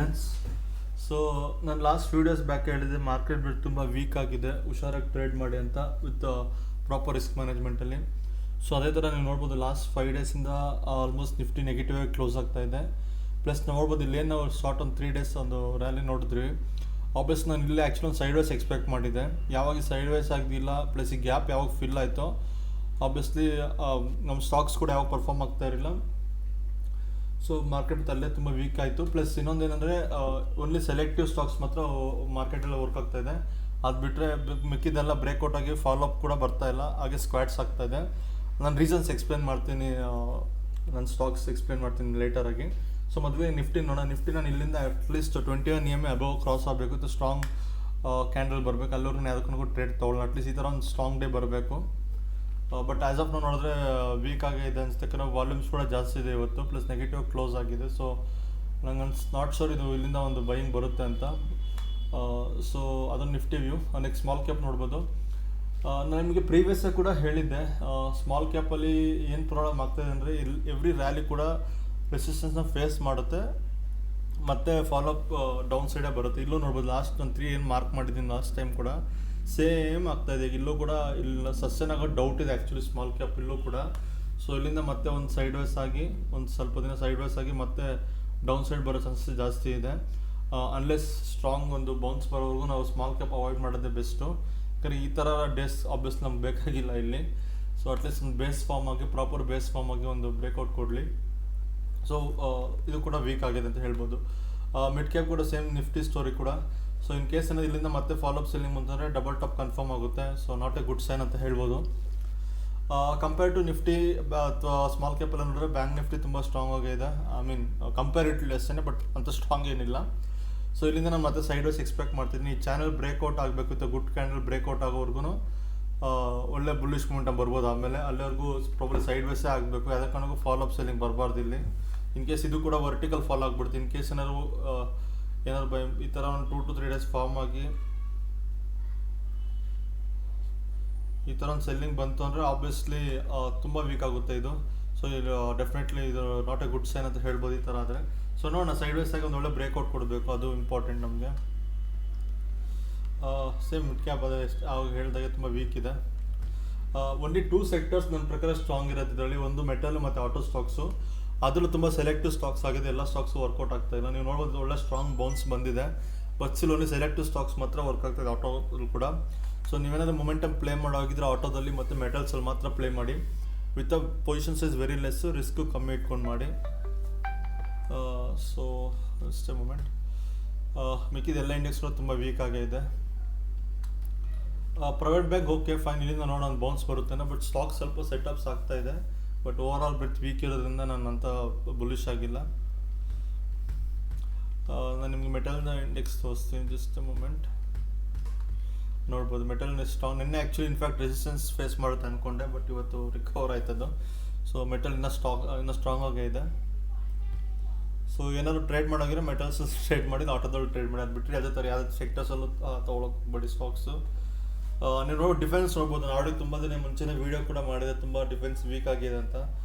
Balance. So ನಾನು last few days back ಹೇಳಿದೆ market ತುಂಬ ವೀಕ್ ಆಗಿದೆ, ಹುಷಾರಾಗಿ ಟ್ರೇಡ್ ಮಾಡಿ ಅಂತ ವಿತ್ ಪ್ರಾಪರ್ ರಿಸ್ಕ್ ಮ್ಯಾನೇಜ್ಮೆಂಟಲ್ಲಿ. ಸೊ ಅದೇ ಥರ ನೀವು ನೋಡ್ಬೋದು ಲಾಸ್ಟ್ 5 ಡೇಸಿಂದ ಆಲ್ಮೋಸ್ಟ್ ನಿಫ್ಟಿ ನೆಗೆಟಿವ್ ಆಗಿ ಕ್ಲೋಸ್ ಆಗ್ತಾ ಇದೆ. ಪ್ಲಸ್ ನೋಡ್ಬೋದು ಇಲ್ಲೇನು ನಾವು ಶಾರ್ಟ್ ಒಂದು 3 ಡೇಸ್ ಒಂದು ರ್ಯಾಲಿ ನೋಡಿದ್ರಿ. ಆಬ್ವಿಯಸ್ ನಾನು ಇಲ್ಲೇ ಆ್ಯಕ್ಚುಲಿ ಒಂದು ಸೈಡ್ ವೇಸ್ ಎಕ್ಸ್ಪೆಕ್ಟ್ ಮಾಡಿದ್ದೆ. ಯಾವಾಗ ಸೈಡ್ ವೇಸ್ ಆಗಲಿಲ್ಲ ಪ್ಲಸ್ ಈ ಗ್ಯಾಪ್ ಯಾವಾಗ ಫಿಲ್ ಆಯಿತೋ ಆಬ್ವಿಯಸ್ಲಿ ನಮ್ಮ ಸ್ಟಾಕ್ಸ್ ಕೂಡ ಯಾವಾಗ ಪರ್ಫಾರ್ಮ್ ಆಗ್ತಾ ಇರಲಿಲ್ಲ. ಸೊ ಮಾರ್ಕೆಟ್ ಅಲ್ಲೇ ತುಂಬ ವೀಕ್ ಆಯಿತು. ಪ್ಲಸ್ ಇನ್ನೊಂದೇನೆಂದರೆ ಓನ್ಲಿ ಸೆಲೆಕ್ಟಿವ್ ಸ್ಟಾಕ್ಸ್ ಮಾತ್ರ ಮಾರ್ಕೆಟಲ್ಲಿ ವರ್ಕ್ ಆಗ್ತಾ ಇದೆ. ಅದು ಬಿಟ್ಟರೆ ಮಿಕ್ಕಿದೆಲ್ಲ ಬ್ರೇಕ್ಔಟ್ ಆಗಿ ಫಾಲೋಅಪ್ ಕೂಡ ಬರ್ತಾ ಇಲ್ಲ, ಹಾಗೆ ಸ್ಕ್ವಾಟ್ಸ್ ಆಗ್ತಾ ಇದೆ. ನಾನು ರೀಸನ್ಸ್ ಎಕ್ಸ್ಪ್ಲೇನ್ ಮಾಡ್ತೀನಿ, ನನ್ನ ಸ್ಟಾಕ್ಸ್ ಎಕ್ಸ್ಪ್ಲೇನ್ ಮಾಡ್ತೀನಿ ಲೇಟರಾಗಿ. ಸೊ ಮದುವೆ ನಿಫ್ಟಿ ನೋಡೋಣ. ನಿಫ್ಟಿ ನಾನು ಇಲ್ಲಿಂದ ಅಟ್ಲೀಸ್ಟ್ 21 EMA ಅಬವ್ ಕ್ರಾಸ್ ಆಗಬೇಕು, ಇದು ಸ್ಟ್ರಾಂಗ್ ಕ್ಯಾಂಡಲ್ ಬರಬೇಕು, ಅಲ್ಲಿವರೆಗೂ ಯಾವುದಕ್ಕೂ ಟ್ರೇಡ್ ತೊಗೊಳ್ಳೋಣ. ಅಟ್ಲೀಸ್ಟ್ ಈ ಥರ ಒಂದು ಸ್ಟ್ರಾಂಗ್ ಡೇ ಬರಬೇಕು. ಬಟ್ ಆ್ಯಸ್ ಆಫ್ ನಾವು ನೋಡಿದ್ರೆ ವೀಕ್ ಆಗಿದೆ ಅನಿಸುತ್ತೆ, ಯಾಕಂದರೆ ವಾಲ್ಯೂಮ್ಸ್ ಕೂಡ ಜಾಸ್ತಿ ಇದೆ ಇವತ್ತು, ಪ್ಲಸ್ ನೆಗೆಟಿವ್ ಕ್ಲೋಸ್ ಆಗಿದೆ. ಸೊ ನಂಗೆ ನಾಟ್ ಶೋರ್ ಇದು ಇಲ್ಲಿಂದ ಒಂದು ಬೈಯಿಂಗ್ ಬರುತ್ತೆ ಅಂತ. ಸೊ ಅದೊಂದು Nifty view. Next small cap ನೋಡ್ಬೋದು. ನಾನು ನಿಮಗೆ ಪ್ರೀವಿಯಸ್ಸಾಗಿ ಕೂಡ ಹೇಳಿದ್ದೆ, ಸ್ಮಾಲ್ ಕ್ಯಾಪಲ್ಲಿ ಏನು ಪ್ರಾಬ್ಲಮ್ ಆಗ್ತಾಯಿದೆ ಅಂದರೆ ಎವ್ರಿ ರ್ಯಾಲಿ ಕೂಡ ರೆಸಿಸ್ಟೆನ್ಸ್ನ ಫೇಸ್ ಮಾಡುತ್ತೆ, ಮತ್ತು ಫಾಲೋಅಪ್ ಡೌನ್ ಸೈಡೇ ಬರುತ್ತೆ. ಇಲ್ಲೂ ನೋಡ್ಬೋದು ಲಾಸ್ಟ್ ಒಂದು 3 ಏನು ಮಾರ್ಕ್ ಮಾಡಿದ್ದೀನಿ ಲಾಸ್ಟ್ ಟೈಮ್ ಕೂಡ ಸೇಮ್ ಆಗ್ತಾಯಿದೆ. ಇಲ್ಲೂ ಕೂಡ ಇಲ್ಲ ಸಸ್ಟೈನ್ ಆಗೋ ಡೌಟ್ ಇದೆ ಆ್ಯಕ್ಚುಲಿ ಸ್ಮಾಲ್ ಕ್ಯಾಪ್ ಇಲ್ಲೂ ಕೂಡ. ಸೊ ಇಲ್ಲಿಂದ ಮತ್ತೆ ಒಂದು ಸೈಡ್ ವೇಸ್ ಆಗಿ ಒಂದು ಸ್ವಲ್ಪ ದಿನ ಸೈಡ್ ವೇಸ್ ಆಗಿ ಮತ್ತೆ ಡೌನ್ ಸೈಡ್ ಬರೋ ಚಾನ್ಸಸ್ ಜಾಸ್ತಿ ಇದೆ. ಅನ್ಲೆಸ್ ಸ್ಟ್ರಾಂಗ್ ಒಂದು ಬೌನ್ಸ್ ಬರೋವರೆಗೂ ನಾವು ಸ್ಮಾಲ್ ಕ್ಯಾಪ್ ಅವಾಯ್ಡ್ ಮಾಡೋದೇ ಬೆಸ್ಟು. ಯಾಕಂದರೆ ಈ ಥರ ಡೇಸ್ ಆಬ್ವಿಯಸ್ ನಮ್ಗೆ ಬೇಕಾಗಿಲ್ಲ ಇಲ್ಲಿ. ಸೊ ಅಟ್ಲೀಸ್ಟ್ ಒಂದು ಬೇಸ್ ಫಾರ್ಮ್ ಆಗಿ ಪ್ರಾಪರ್ ಬೇಸ್ ಫಾರ್ಮ್ ಆಗಿ ಒಂದು ಬ್ರೇಕ್ಔಟ್ ಕೊಡಲಿ. ಸೊ ಇದು ಕೂಡ ವೀಕ್ ಆಗಿದೆ ಅಂತ ಹೇಳ್ಬೋದು. ಮಿಡ್ ಕ್ಯಾಪ್ ಕೂಡ ಸೇಮ್ ನಿಫ್ಟಿ ಸ್ಟೋರಿ ಕೂಡ. ಸೊ ಇನ್ ಕೇಸ್ ಏನಾದ್ರು ಇಲ್ಲಿಂದ ಮತ್ತೆ ಫಾಲೋಅಪ್ ಸೆಲ್ಲಿಂಗ್ ಅಂತಂದರೆ ಡಬಲ್ ಟಾಪ್ ಕನ್ಫರ್ಮ್ ಆಗುತ್ತೆ. So not a good sign ಅಂತ ಹೇಳ್ಬೋದು. ಕಂಪೇರ್ ಟು ನಿಫ್ಟಿ ಅಥವಾ ಸ್ಮಾಲ್ ಕ್ಯಾಪಲ್ಲಿ ನೋಡಿದ್ರೆ ಬ್ಯಾಂಕ್ ನಿಫ್ಟಿ ತುಂಬ ಸ್ಟ್ರಾಂಗ್ ಆಗಿದೆ. ಐ ಮೀನ್ ಕಂಪೇರಿಟಿವ್ ಲೆಸ್ಸೇ, ಬಟ್ ಅಂಥ ಸ್ಟ್ರಾಂಗ್ ಏನಿಲ್ಲ. ಸೊ ಇಲ್ಲಿಂದ ನಾನು ಮತ್ತೆ ಸೈಡ್ ವೈಸ್ ಎಕ್ಸ್ಪೆಕ್ಟ್ ಮಾಡ್ತಿದ್ದೀನಿ. ಈ ಚಾನಲ್ ಬ್ರೇಕ್ಔಟ್ ಆಗಬೇಕು, ವಿತ್ ಗುಡ್ ಕ್ಯಾಂಡಲ್ ಬ್ರೇಕ್ಔಟ್ ಆಗೋವರೆಗೂ ಒಳ್ಳೆ ಬುಲ್ಲಿಶ್ ಮೂಮೆಂಟಮ್ ಬರ್ಬೋದು. ಆಮೇಲೆ ಅಲ್ಲಿವರೆಗೂ ಪ್ರಾಬ್ಲಿ ಸೈಡ್ ವೈಸೇ ಆಗಬೇಕು, ಯಾವುದೇ ಕಾರಣಕ್ಕೂ ಫಾಲೋಅಪ್ ಸೆಲ್ಲಿಂಗ್ ಬರಬಾರ್ದು ಇಲ್ಲಿ. ಇನ್ ಕೇಸ್ ಇದು ಕೂಡ ವರ್ಟಿಕಲ್ ಫಾಲೋ ಆಗ್ಬಿಡ್ತು, ಇನ್ ಕೇಸ್ ಏನಾದ್ರು ಈ ಥರ ಒಂದು 2 to 3 ಡೇಸ್ ಫಾರ್ಮ್ ಆಗಿ ಈ ಥರ ಒಂದು ಸೆಲ್ಲಿಂಗ್ ಬಂತು ಅಂದರೆ ಆಬ್ವಿಯಸ್ಲಿ ತುಂಬ ವೀಕ್ ಆಗುತ್ತೆ ಇದು. ಸೊ ಇದು ಡೆಫಿನೆಟ್ಲಿ ಇದು ನಾಟ್ ಎ ಗುಡ್ ಸೈನ್ ಅಂತ ಹೇಳ್ಬೋದು ಈ ಥರ ಆದರೆ. ಸೊ ನೋಡೋಣ, ಸೈಡ್ ವೈಸ್ ಆಗಿ ಒಂದು ಒಳ್ಳೆ ಬ್ರೇಕ್ಔಟ್ ಕೊಡಬೇಕು, ಅದು ಇಂಪಾರ್ಟೆಂಟ್ ನಮಗೆ. ಸೇಮ್ ಮಿಡ್ ಕ್ಯಾಪ್ ಅದೇ ಆವಾಗ ಹೇಳಿದಾಗೆ ತುಂಬ ವೀಕ್ ಇದೆ. ಓನ್ಲಿ 2 ಸೆಕ್ಟರ್ಸ್ ನನ್ನ ಪ್ರಕಾರ ಸ್ಟ್ರಾಂಗ್ ಇರೋದು ಇದರಲ್ಲಿ, ಒಂದು ಮೆಟಲ್ ಮತ್ತು ಆಟೋ ಸ್ಟಾಕ್ಸು. ಅದರಲ್ಲೂ ತುಂಬ ಸೆಲೆಕ್ಟಿವ್ ಸ್ಟಾಕ್ಸ್ ಆಗಿದೆ, ಎಲ್ಲ ಸ್ಟಾಕ್ಸು ವರ್ಕೌಟ್ ಆಗ್ತಾ ಇಲ್ಲ. ನೀವು ನೋಡ್ಬೋದು ಒಳ್ಳೆ ಸ್ಟ್ರಾಂಗ್ ಬೌನ್ಸ್ ಬಂದಿದೆ, but still only selective stocks ಮಾತ್ರ ವರ್ಕ್ ಆಗ್ತಾಯಿದೆ ಆಟೋದಲ್ಲಿ ಕೂಡ. ಸೊ ನೀವೇನಾದರೂ ಮೊಮೆಂಟಮ್ ಪ್ಲೇ ಮಾಡೋಗಿದ್ರೆ ಆಟೋದಲ್ಲಿ ಮತ್ತು ಮೆಟಲ್ಸಲ್ಲಿ ಮಾತ್ರ ಪ್ಲೇ ಮಾಡಿ, with a position size very less, risk ಕಮ್ಮಿ ಇಟ್ಕೊಂಡು ಮಾಡಿ. ಸೊ ಅಷ್ಟೇ ಮೂಮೆಂಟ್. ಮಿಕ್ಕಿದೆಲ್ಲ ಇಂಡೆಕ್ಸ್ಗಳು ತುಂಬ ವೀಕ್ ಆಗಿದೆ. ಪ್ರೈವೇಟ್ ಬ್ಯಾಂಕ್ ಓಕೆ ಫೈನ್, ಇಲ್ಲಿಂದ ನೋಡೋಣ ಒಂದು ಬೌನ್ಸ್ ಬರುತ್ತೇನೆ, ಬಟ್ ಸ್ಟಾಕ್ ಸ್ವಲ್ಪ ಸೆಟಪ್ಸ್ ಆಗ್ತಾ ಇದೆ. But overall breadth weak ಇರೋದ್ರಿಂದ ನಾನು ಅಂಥ ಬುಲಿಶ್ ಆಗಿಲ್ಲ. ನಾನು ನಿಮಗೆ ಮೆಟಲ್ನ ಇಂಡೆಕ್ಸ್ ತೋರಿಸ್ತೀನಿ, ಜಸ್ಟ್ ಮೂಮೆಂಟ್. ನೋಡ್ಬೋದು ಮೆಟಲ್ನ ಸ್ಟ್ರಾಂಗ್. ನಿನ್ನೆ ಆ್ಯಕ್ಚುಲಿ ಇನ್ಫ್ಯಾಕ್ಟ್ ರೆಸಿಸ್ಟೆನ್ಸ್ ಫೇಸ್ ಮಾಡುತ್ತೆ ಅಂದ್ಕೊಂಡೆ, ಬಟ್ ಇವತ್ತು ರಿಕವರ್ ಆಯ್ತದ್ದು. ಸೊ ಮೆಟಲ್ ಇನ್ನೂ ಸ್ಟ್ರಾಂಗ್ ಆಗೇ ಇದೆ. ಸೊ ಏನಾದರೂ ಟ್ರೇಡ್ ಮಾಡೋಗಿರೋ ಮೆಟಲ್ಸ್ ಟ್ರೇಡ್ ಮಾಡಿದ್ದು, ಆಟೋದಲ್ಲಿ ಟ್ರೇಡ್ ಮಾಡಿ, ಅದು ಬಿಟ್ಟರೆ ಅದೇ ಥರ ಯಾವುದೇ ಸೆಕ್ಟರ್ಸಲ್ಲೂ ತೊಗೊಳಕ್ಕೆ ಬಡಿ ಸ್ಟಾಕ್ಸು. ನೀವು ನೋಡಿ ಡಿಫೆನ್ಸ್ ನೋಡ್ಬೋದು. ನಾನು ಆಲ್ರೆಡಿ ತುಂಬ ದಿನ ಮುಂಚೆನೇ ವೀಡಿಯೋ ಕೂಡ ಮಾಡಿದೆ, ತುಂಬ ಡಿಫೆನ್ಸ್ ವೀಕ್ ಆಗಿದೆ ಅಂತ.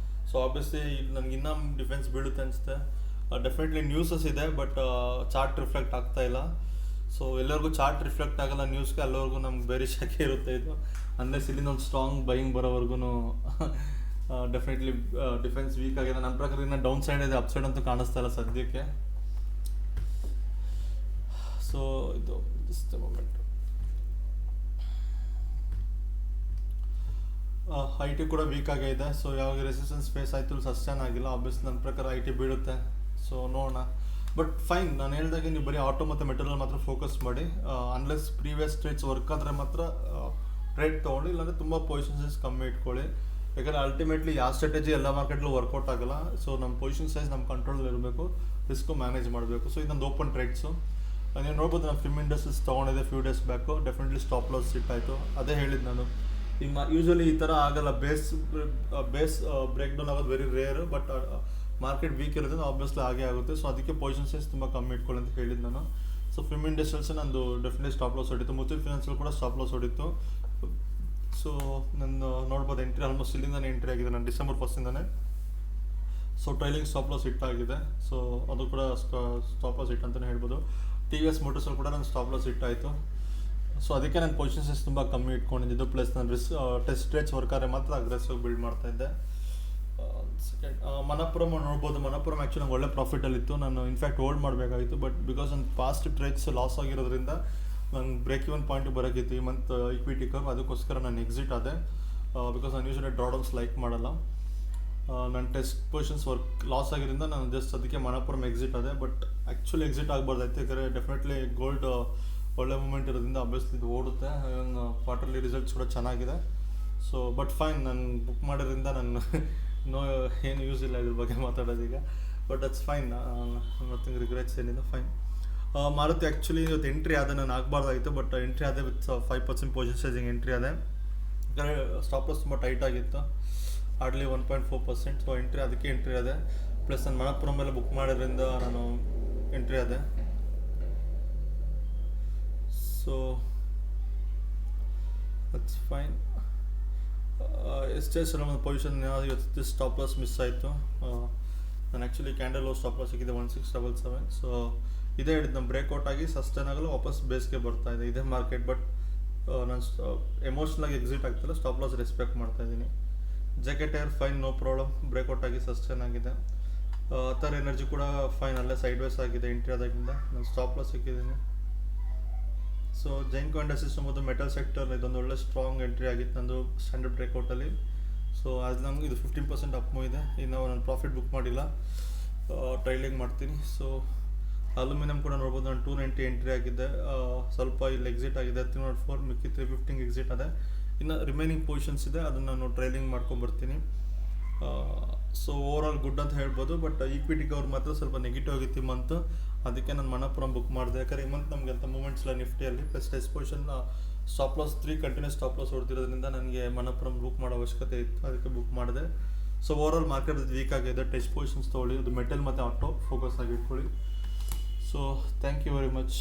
ಸೊ ಆಬ್ವಿಯಸ್ಲಿ ಇಲ್ಲಿ ನನಗೆ ಇನ್ನೂ ಡಿಫೆನ್ಸ್ ಬೀಳುತ್ತೆ ಅನಿಸುತ್ತೆ. ಡೆಫಿನೆಟ್ಲಿ ನ್ಯೂಸಸ್ ಇದೆ, ಬಟ್ ಚಾರ್ಟ್ ರಿಫ್ಲೆಕ್ಟ್ ಆಗ್ತಾ ಇಲ್ಲ. ಸೊ ಎಲ್ಲರಿಗೂ ಚಾರ್ಟ್ ರಿಫ್ಲೆಕ್ಟ್ ಆಗಲ್ಲ ನ್ಯೂಸ್ಗೆ, ಅಲ್ಲಿವರೆಗೂ ನಮ್ಗೆ ಬೇರೆ ಶಾಖೆ ಇರುತ್ತೆ ಇದು. ಅನ್ಲೆಸ್ ಇಲ್ಲಿಂದ ಒಂದು ಸ್ಟ್ರಾಂಗ್ ಬೈಯಿಂಗ್ ಬರೋವರೆಗೂ ಡೆಫಿನೆಟ್ಲಿ ಡಿಫೆನ್ಸ್ ವೀಕ್ ಆಗಿದೆ. ನನ್ನ ಪ್ರಕಾರ ಇನ್ನೂ ಡೌನ್ ಸೈಡ್ ಇದೆ, ಅಪ್ ಸೈಡ್ ಅಂತೂ ಕಾಣಿಸ್ತಾ ಇಲ್ಲ ಸದ್ಯಕ್ಕೆ. ಸೊ ಇದು ಜಸ್ಟ್ ಮೂಮೆಂಟ್. ಐ ಟಿ ಕೂಡ ವೀಕ್ ಆಗಿದೆ. ಸೊ ಯಾವಾಗ ರೆಸಿಸ್ಟೆನ್ಸ್ ಫೇಸ್ ಆಯಿತು ಸಸ್ಟೈನ್ ಆಗಿಲ್ಲ. ಆಬ್ವಿಯಸ್ ನನ್ನ ಪ್ರಕಾರ ಐ ಟಿ ಬೀಳುತ್ತೆ. ಸೊ ನೋಡೋಣ, ಬಟ್ ಫೈನ್. ನಾನು ಹೇಳಿದಾಗೆ ನೀವು ಬರೀ ಆಟೋ ಮತ್ತು ಮೆಟೀರಿಯಲ್ ಮಾತ್ರ ಫೋಕಸ್ ಮಾಡಿ. ಅನ್ಲೆಸ್ ಪ್ರೀವಿಯಸ್ ಟ್ರೇಡ್ಸ್ ವರ್ಕ್ ಆದರೆ ಮಾತ್ರ ಟ್ರೇಡ್ ತೊಗೊಳ್ಳಿ, ಇಲ್ಲಾಂದರೆ ತುಂಬ ಪೊಸಿಷನ್ ಸೈಜ್ ಕಮ್ಮಿ ಇಟ್ಕೊಳ್ಳಿ. ಯಾಕಂದರೆ ಅಲ್ಟಿಮೇಟ್ಲಿ ಯಾವ ಸ್ಟ್ರಾಟಜಿ ಎಲ್ಲ ಮಾರ್ಕೆಟ್ಲೂ ವರ್ಕೌಟ್ ಆಗಲ್ಲ. ಸೊ ನಮ್ಮ ಪೊಸಿಷನ್ ಸೈಜ್ ನಮ್ಮ ಕಂಟ್ರೋಲಲ್ಲಿ ಇರಬೇಕು, ರಿಸ್ಕು ಮ್ಯಾನೇಜ್ ಮಾಡಬೇಕು. ಸೊ ಇದೊಂದು ಓಪನ್ ಟ್ರೇಡ್ಸು ನೀವು ನೋಡ್ಬೋದು. ನಾನು ಫಿಮ್ ಇಂಡಸ್ಟ್ರೀಸ್ ತೊಗೊಂಡಿದ್ದೆ few days back, definitely stop loss ಸಿಟ್ ಆಯಿತು. ಅದೇ ಹೇಳಿದ್ದು ನಾನು, ಈಗ ಯೂಶ್ವಲಿ ಈ ಥರ ಆಗಲ್ಲ, ಬೇಸ್ ಬ್ರೇಕ್ ಡೌನ್ ಆಗೋದು very rare. But market weak ಇರೋದ್ರಿಂದ ಆಬ್ವಿಯಸ್ಲಿ ಆಗೇ ಆಗುತ್ತೆ. ಸೊ ಅದಕ್ಕೆ ಪೊಸಿಷನ್ ಸೈಜ್ ತುಂಬ ಕಮ್ಮಿ ಇಟ್ಕೊಳ್ಳಿ ಅಂತ ಹೇಳಿದ್ದು ನಾನು. ಸೊ ಫಿಮ್ ಇಂಡಸ್ಟ್ರೀಸ್ ನಂದು ಡೆಫಿನೆಟ್ಲಿ ಸ್ಟಾಪ್ ಲಾಸ್ ಹೊಡಿತು, ಮುತ್ತೂಟ್ ಫಿನಾನ್ಸಲ್ಲಿ ಕೂಡ ಸ್ಟಾಪ್ ಲಾಸ್ ಹೊಡಿತು. ಸೊ ನಾನು ನೋಡ್ಬೋದು ಎಂಟ್ರಿ ಆಲ್ಮೋಸ್ಟ್ ಇಲ್ಲಿಂದಾನೆ ಎಂಟ್ರಿ ಆಗಿದೆ ನಾನು ಡಿಸೆಂಬರ್ 1 ಇಂದಾನೆ. So trailing stop loss hit ಆಗಿದೆ. ಸೊ ಅದು ಕೂಡ ಸ್ಟಾಪ್ ಲಾಸ್ ಹಿಟ್ ಅಂತಲೇ ಹೇಳ್ಬೋದು. ಟಿ ವಿ ಎಸ್ ಮೋಟರ್ಸಲ್ಲಿ ಕೂಡ ನನ್ನ ಸ್ಟಾಪ್ ಲಾಸ್ ಹಿಟ್ ಆಯಿತು. ಸೊ ಅದಕ್ಕೆ ನನ್ನ ಪೊಸಿಷನ್ಸಸ್ ತುಂಬ ಕಮ್ಮಿ ಇಟ್ಕೊಂಡಿದ್ದು, ಪ್ಲಸ್ ನಾನು ಟೆಸ್ಟ್ ರೇಟ್ಸ್ ವರ್ಕಾರೆ ಮಾತ್ರ ಅಗ್ರೆಸಿವ್ ಬಿಲ್ಡ್ ಮಾಡ್ತಾ ಇದ್ದೆ. ಸೆಕೆಂಡ್ ಮನಪುರಮ್ ನೋಡ್ಬೋದು. ಮನಪುರಮ್ ಆ್ಯಕ್ಚುಲಿ ನಂಗೆ ಒಳ್ಳೆ ಪ್ರಾಫಿಟಲ್ಲಿತ್ತು. ನಾನು ಇನ್ಫ್ಯಾಕ್ಟ್ ಹೋಲ್ಡ್ ಮಾಡಬೇಕಾಗಿತ್ತು, ಬಟ್ ಬಿಕಾಸ್ ನನ್ನ ಪಾಸ್ಟ್ ಟ್ರೇಡ್ಸ್ ಲಾಸ್ ಆಗಿರೋದ್ರಿಂದ ನಂಗೆ ಬ್ರೇಕ್ ಇವನ್ ಪಾಯಿಂಟ್ ಬರೋಕ್ಕಿತ್ತು ಈ ಮಂತ್ ಇಕ್ವಿಟಿ ಕರ್ವ್. ಅದಕ್ಕೋಸ್ಕರ ನಾನು ಎಕ್ಸಿಟ್ ಆದೆ. ಬಿಕಾಸ್ ನಾನು ಯೂಶ್ವಲಿ ಡ್ರಾಡೌನ್ಸ್ ಲೈಕ್ ಮಾಡಲ್ಲ. ನನ್ನ ಟೆಸ್ಟ್ ಪೊಸಿಷನ್ಸ್ ಲಾಸ್ ಆಗಿದ್ದರಿಂದ ನಾನು ಜಸ್ಟ್ ಅದಕ್ಕೆ ಮನಪುರಮ್ ಎಕ್ಸಿಟ್ ಆದೆ. ಬಟ್ ಆ್ಯಕ್ಚುಲಿ ಎಕ್ಸಿಟ್ ಆಗಬಾರ್ದಾಯ್ತು, ಯಾಕಂದರೆ ಡೆಫಿನೆಟ್ಲಿ ಗೋಲ್ಡ್ ಒಳ್ಳೆ ಮೂಮೆಂಟ್ ಇರೋದ್ರಿಂದ ಅಬ್ವಿಯಸ್ಲಿ ಇದು ಓಡುತ್ತೆ. ಕ್ವಾರ್ಟರ್ಲಿ ರಿಸಲ್ಟ್ಸ್ ಕೂಡ ಚೆನ್ನಾಗಿದೆ. ಸೊ ಬಟ್ ಫೈನ್, ನಾನು ಬುಕ್ ಮಾಡೋದ್ರಿಂದ ನಾನು ಏನು ಯೂಸ್ ಇಲ್ಲ ಇದ್ರ ಬಗ್ಗೆ ಮಾತಾಡೋದೀಗ. But that's fine, nothing regrets ಏನಿದೆ, ಫೈನ್. ಮಾರುತಿ ಆ್ಯಕ್ಚುಲಿ ಇವತ್ತು ಎಂಟ್ರಿ ಆದ, ನಾನು ಆಗಬಾರ್ದಾಗಿತ್ತು, ಬಟ್ ಎಂಟ್ರಿ ಆದೆ ವಿತ್ 5% ಪೊಸಿಷನ್ ಸೈಜಿಂಗ್ ಎಂಟ್ರಿ ಆದೆ. ಯಾಕಂದರೆ ಸ್ಟಾಪ್ ಲಾಸ್ ತುಂಬ ಟೈಟ್ ಆಗಿತ್ತು, ಹಾರ್ಡ್ಲಿ 1.4%. ಸೊ ಅದಕ್ಕೆ ಎಂಟ್ರಿ ಆದೆ. ಪ್ಲಸ್ ನಾನು ಮಣಪುರಂ ಮೇಲೆ ಬುಕ್ ಮಾಡೋದ್ರಿಂದ ನಾನು ಎಂಟ್ರಿ ಆದೆ. So that's fine. ಎಷ್ಟೇ ಸಲ ಒಂದು ಪೊಸಿಷನ್ ಇವತ್ತು ಸ್ಟಾಪ್ ಲಾಸ್ ಮಿಸ್ ಆಯಿತು. ನಾನು ಆ್ಯಕ್ಚುಲಿ ಕ್ಯಾಂಡಲ್ ಸ್ಟಾಪ್ ಲಾಸ್ ಸಿಕ್ಕಿದೆ 1677. ಸೊ ಇದೇ ಹೇಳಿದ್ದು, ನಮ್ಮ ಬ್ರೇಕ್ಔಟ್ ಆಗಿ ಸಸ್ಟೈನ್ ಆಗಲು ವಾಪಸ್ ಬೇಸ್ಗೆ ಬರ್ತಾ ಇದೆ ಇದೇ ಮಾರ್ಕೆಟ್. ಬಟ್ ನಾನು ಎಮೋಷ್ನಲಾಗಿ ಎಕ್ಸಿಟ್ ಆಗ್ತಿಲ್ಲ, ಸ್ಟಾಪ್ ಲಾಸ್ ರೆಸ್ಪೆಕ್ಟ್ ಮಾಡ್ತಾ ಇದ್ದೀನಿ. ಜಾಕೆಟ್ ಏರ್ ಫೈನ್, ನೋ ಪ್ರಾಬ್ಲಮ್, ಬ್ರೇಕ್ಔಟ್ ಆಗಿ ಸಸ್ಟೈನ್ ಆಗಿದೆ. ಅಥರ್ ಎನರ್ಜಿ ಕೂಡ ಫೈನ್, ಅಲ್ಲೇ ಸೈಡ್ ವೇಸ್ ಆಗಿದೆ ಎಂಟ್ರಿ ಆದಾಗಿಂದ. ನಾನು ಸ್ಟಾಪ್ ಲಾಸ್ ಸಿಕ್ಕಿದ್ದೀನಿ. ಸೊ ಜೈನ್ಕೋ ಇಂಡಸ್ಟ್ರೀಸ್ ಮತ್ತು ಮೆಟಲ್ ಸೆಕ್ಟರ್ ಇದೊಂದು ಒಳ್ಳೆ ಸ್ಟ್ರಾಂಗ್ ಎಂಟ್ರಿ ಆಗಿತ್ತು ನಂದು ಸ್ಟ್ಯಾಂಡರ್ಡ್ ಬ್ರೇಕ್ಔಟಲ್ಲಿ. ಸೊ ಅದು ನಮಗೆ ಇದು 15% ಅಪ್ ಮೂವ್ ಇದೆ. ಇನ್ನು ನಾನು ಪ್ರಾಫಿಟ್ ಬುಕ್ ಮಾಡಿಲ್ಲ, ಟ್ರೈಲಿಂಗ್ ಮಾಡ್ತೀನಿ. ಸೊ ಅಲ್ಯೂಮಿನಿಯಂ ಕೂಡ ನೋಡ್ಬೋದು, ನಾನು 290 ಎಂಟ್ರಿ ಆಗಿದೆ, ಸ್ವಲ್ಪ ಇಲ್ಲಿ ಎಕ್ಸಿಟ್ ಆಗಿದೆ 304, ಮಿಕ್ಕಿ 315 ಎಕ್ಸಿಟ್ ಅದೇ. ಇನ್ನು ರಿಮೈನಿಂಗ್ ಪೊಸಿಷನ್ಸ್ ಇದೆ, ಅದನ್ನು ನಾನು ಟ್ರೈಲಿಂಗ್ ಮಾಡ್ಕೊಂಬರ್ತೀನಿ. ಸೊ ಓವರಾಲ್ ಗುಡ್ ಅಂತ ಹೇಳ್ಬೋದು. ಬಟ್ ಈಕ್ವಿಟಿಗೆ ಅವ್ರು ಮಾತ್ರ ಸ್ವಲ್ಪ ನೆಗೆಟಿವ್ ಆಗಿತ್ತು ಈ ಮಂತ್. ಅದಕ್ಕೆ ನಾನು ಮಣಪುರಂ ಬುಕ್ ಮಾಡಿದೆ, ಯಾಕಂದರೆ ಈ ಮಂತ್ ನಮಗೆ ಅಂತ ಮೂಮೆಂಟ್ಸ್ ಇಲ್ಲ ನಿಫ್ಟಿಯಲ್ಲಿ. Plus test position stop loss 3 continuous stop loss ಹೊಡ್ತಿರೋದ್ರಿಂದ ನನಗೆ ಮಣಪುರಂ ಬುಕ್ ಮಾಡೋ ಅವಶ್ಯಕತೆ ಇತ್ತು, ಅದಕ್ಕೆ ಬುಕ್ ಮಾಡಿದೆ. ಸೊ ಓವರಾಲ್ ಮಾರ್ಕೆಟ್ ವೀಕ್ ಆಗಿದೆ. ಟೆಸ್ಟ್ ಪೊಸಿಷನ್ಸ್ ತೊಗೊಳ್ಳಿ, ಅದು ಮೆಟಲ್ ಮತ್ತು ಆಟೋ ಫೋಕಸ್ ಆಗಿ ಇಟ್ಕೊಳ್ಳಿ. So thank you very much.